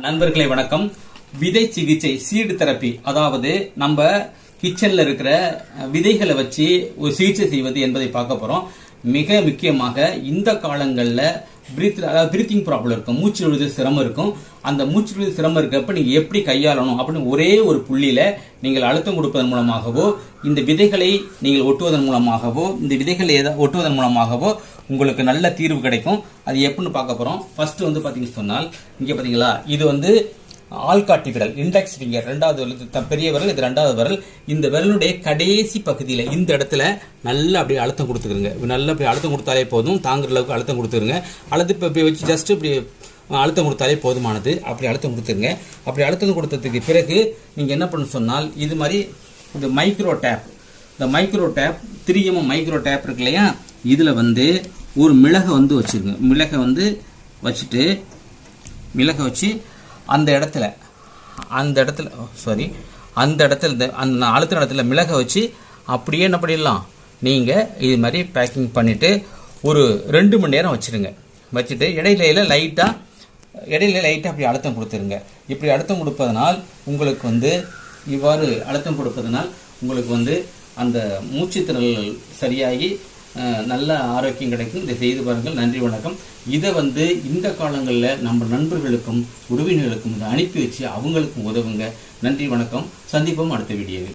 நண்பர்களே வணக்கம். விதை சிகிச்சை சீடு தெரப்பி, அதாவது நம்ம கிச்சன்ல இருக்கிற விதைகளை வச்சு ஒரு சிகிச்சை செய்வது என்பதை பார்க்க போறோம். மிக முக்கியமாக இந்த காலங்களில் பிரீத்திங் ப்ராப்ளம் இருக்கும், மூச்சு விடுதல் சிரமம் இருக்கும். அந்த மூச்சு விடுதல் சிரமம் இருக்கப்ப நீங்க எப்படி கையாளணும் அப்படின்னு ஒரே ஒரு புள்ளியில நீங்கள் அழுத்தம் கொடுப்பதன் மூலமாகவோ, இந்த விதைகளை நீங்கள் ஒட்டுவதன் மூலமாகவோ, இந்த விதைகளை ஒட்டுவதன் மூலமாகவோ உங்களுக்கு நல்ல தீர்வு கிடைக்கும். அது எப்படின்னு பார்க்க போறோம். ஃபர்ஸ்ட் பாத்தீங்கன்னு சொன்னால், இங்க பாத்தீங்களா, இது ஆள்காட்டி விரல், இண்டெக்ஸ் ஃபிங்கர், ரெண்டாவது பெரிய விரல், இது ரெண்டாவது விரல். இந்த விரலுடைய கடைசி பகுதியில் இந்த இடத்துல நல்லா அப்படியே அழுத்தம் கொடுத்துருங்க. நல்லா அப்படி அழுத்தம் கொடுத்தாலே போதும், தாங்குற அளவுக்கு அழுத்தம் கொடுத்துருங்க. அல்லது இப்போ இப்படி வச்சு ஜஸ்ட் இப்படி அழுத்தம் கொடுத்தாலே போதுமானது. அப்படி அழுத்தம் கொடுத்துருங்க. அப்படி அழுத்தம் கொடுத்ததுக்கு பிறகு நீங்கள் என்ன பண்ண சொன்னால், இது மாதிரி இந்த மைக்ரோ டேப், இந்த micro tape 3mm micro tape இருக்கு இல்லையா, இதில் ஒரு மிளகை வச்சுருங்க. மிளகை வச்சுட்டு மிளகை வச்சு அந்த இடத்துல அந்த அழுத்தின இடத்துல மிளகை வச்சு அப்படியே என்ன பண்ணிடலாம், நீங்கள் இது மாதிரி பேக்கிங் பண்ணிவிட்டு ஒரு 2 மணி நேரம் வச்சுருங்க. வச்சுட்டு இடையில லைட்டாக அப்படி அழுத்தம் கொடுத்துருங்க. இப்படி அழுத்தம் கொடுப்பதனால் உங்களுக்கு இவ்வாறு அழுத்தம் கொடுப்பதனால் உங்களுக்கு அந்த மூச்சுத்திணறல் சரியாகி நல்ல ஆரோக்கியம் கிடைக்கும். இதை செய்து பாருங்கள். நன்றி, வணக்கம். இதை இந்த காலங்களில் நம்ம நண்பர்களுக்கும் உறவினர்களுக்கும் இதை அனுப்பி வச்சு அவங்களுக்கும் உதவுங்க. நன்றி, வணக்கம். சந்திப்போம் அடுத்த வீடியோவில்.